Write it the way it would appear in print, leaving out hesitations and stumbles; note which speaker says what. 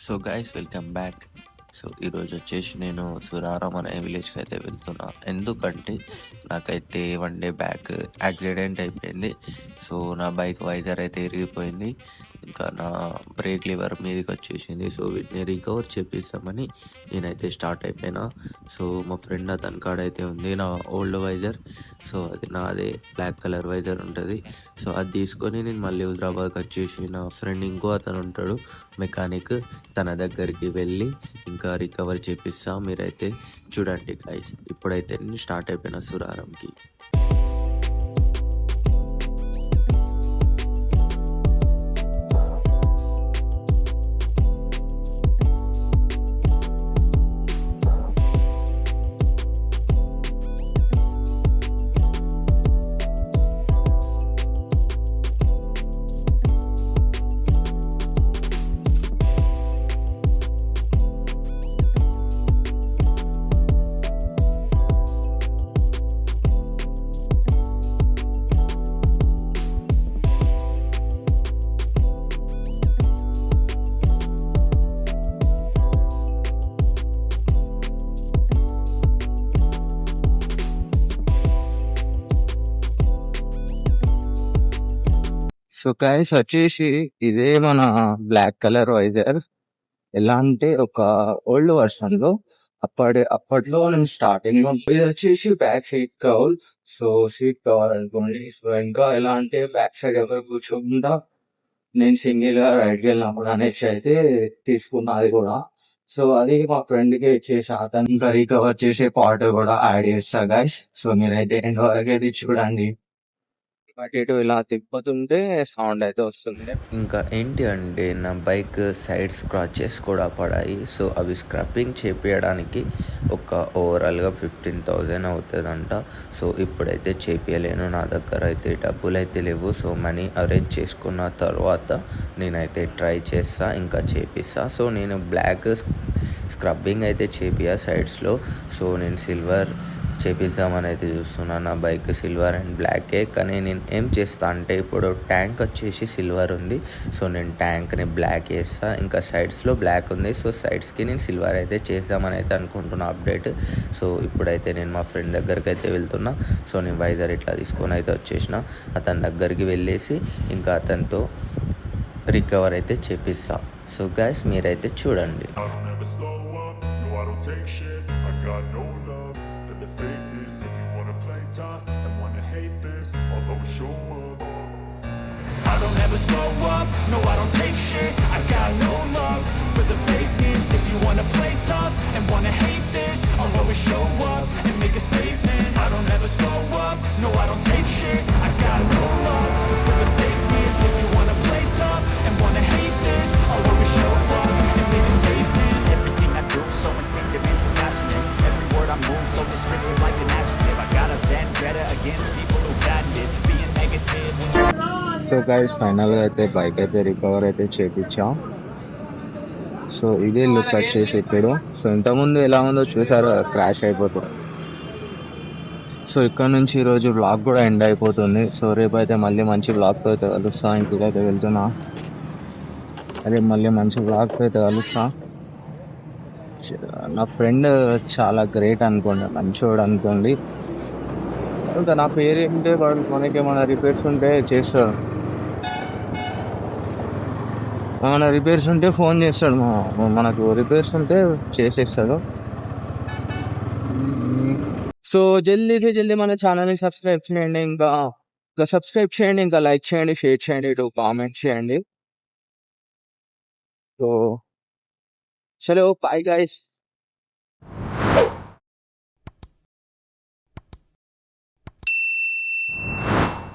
Speaker 1: So guys welcome back. So ఈరోజు వచ్చేసి నేను సురారం అనే విలేజ్కి అయితే వెళ్తున్నా. ఎందుకంటే నాకైతే 1 డే బ్యాక్ యాక్సిడెంట్ అయిపోయింది. సో నా బైక్ వైజర్ అయితే ఇరిగిపోయింది, ఇంకా నా బ్రేక్ లివర్ మీదకి వచ్చేసింది. సో వీటిని రికవర్ చేపిస్తామని నేనైతే స్టార్ట్ అయిపోయినా. సో మా ఫ్రెండ్ అతని కాడ అయితే ఉంది నా ఓల్డ్ వైజర్. సో అది నాదే బ్లాక్ కలర్ వైజర్ ఉంటుంది. సో అది తీసుకొని నేను మళ్ళీ హైదరాబాద్కి వచ్చేసి నా ఫ్రెండ్ ఇంకో అతను ఉంటాడు మెకానిక్, తన దగ్గరికి వెళ్ళి ఇంకా రికవర్ చేపిస్తా. మీరైతే చూడండి గైస్. ఇప్పుడైతే నేను స్టార్ట్ అయిపోయిన సురారంకి. సో గైస్ వచ్చేసి ఇదే మన బ్లాక్ కలర్ వైజర్. ఎలా అంటే ఒక ఓల్డ్ వర్షన్ లో అప్పట్లో నేను స్టార్టింగ్ లో ఇది వచ్చేసి back seat cover. So seat cover అనుకోండి. సో ఇంకా ఎలా అంటే బ్యాక్ సైడ్ ఎవరు కూర్చోకుండా నేను సింగిల్ గా రైడ్కి వెళ్ళినప్పుడు అనేసి అయితే తీసుకున్నా అది కూడా. సో అది మా ఫ్రెండ్ కి ఇచ్చేసి అతను ఇంకా రికవర్ చేసే పార్ట్ కూడా యాడ్ చేస్తా గైస్. సో మీరైతే ఎండ్ వరకు అయితే చూడండి. అటు ఇటు ఇలా తిప్పుతుంటే సౌండ్ అయితే వస్తుంది. ఇంకా ఏంటి అంటే నా బైక్ సైడ్ స్క్రాచెస్ కూడా పడాయి. సో అవి స్క్రబ్బింగ్ చేపించడానికి ఒక ఓవరాల్గా 15,000 అవుతుందంట. సో ఇప్పుడైతే చేపించలేను, నా దగ్గర అయితే డబ్బులు అయితే లేవు. సో మనీ అరేంజ్ చేసుకున్న తర్వాత నేనైతే ట్రై చేస్తా, ఇంకా చేపిస్తా. సో నేను బ్లాక్ స్క్రబ్బింగ్ అయితే చేపియా సైడ్స్లో. సో నేను సిల్వర్ చేపిద్దామని అయితే చూస్తున్నాను. నా బైక్ సిల్వర్ అండ్ బ్లాకే, కానీ నేను ఏం చేస్తా అంటే ఇప్పుడు ట్యాంక్ వచ్చేసి సిల్వర్ ఉంది. సో నేను ట్యాంక్ని బ్లాక్ వేస్తా, ఇంకా సైడ్స్లో బ్లాక్ ఉంది. సో సైడ్స్కి నేను సిల్వర్ అయితే చేద్దామని అయితే అనుకుంటున్నా అప్డేట్. సో ఇప్పుడైతే నేను మా ఫ్రెండ్ దగ్గరికి అయితే వెళ్తున్నా. సో నేను వైజర్ ఇట్లా తీసుకొని అయితే వచ్చేసిన. అతని దగ్గరికి వెళ్ళేసి ఇంకా అతనితో రికవర్ అయితే చేపిస్తా. సో గైస్ మీరైతే చూడండి. Fakeness. If you wanna play tough and wanna hate this, I'll always show up. I don't ever slow up, no I don't take shit. I got no love for the fakeness. If you wanna play tough and wanna hate this, I'll always show up and make a statement. I don't ever slow up, no I don't take shit. I got no love for the fakeness. If you wanna play tough and wanna hate this, I'll always show up and make a statement. Everything I do so instinctive and so passionate. Every word I move so descriptive like an adjective. I got a vendetta against people who patented being negative. So guys ఫైనల్గా అయితే bike అయితే recover అయితే చేపించాం. So ఇదే look వచ్చేసి ఇప్పుడు. So ఇంతకుముందు ఎలా ఉందో చూసారు, క్రాష్ అయిపోతుంది. సో ఇక్కడ నుంచి ఈరోజు బ్లాగ్ కూడా ఎండ్ అయిపోతుంది. సో రేపు అయితే మళ్ళీ మంచి బ్లాగ్తో అయితే కలుస్తా. ఇంటికైతే వెళ్తున్నా. రేపు మళ్ళీ మంచి బ్లాగ్తో అయితే కలుస్తా. నా ఫ్రెండ్ చాలా గ్రేట్ అనుకోండి, మంచోడు అనుకోండి. ఇంకా నా పేరు ఏంటంటే వాడు మనకి ఏమైనా రిపేర్స్ ఉంటే చేస్తాడు, ఏమైనా రిపేర్స్ ఉంటే ఫోన్ చేస్తాడు. మనకు రిపేర్స్ ఉంటే చేసేస్తాడు. సో జల్దీ జల్దీ మన ఛానల్ని సబ్స్క్రైబ్ చేయండి. ఇంకా సబ్స్క్రైబ్ చేయండి, ఇంకా లైక్ చేయండి, షేర్ చేయండి, ఇటు కామెంట్ చేయండి. సో చలో బాయ్ గైస్.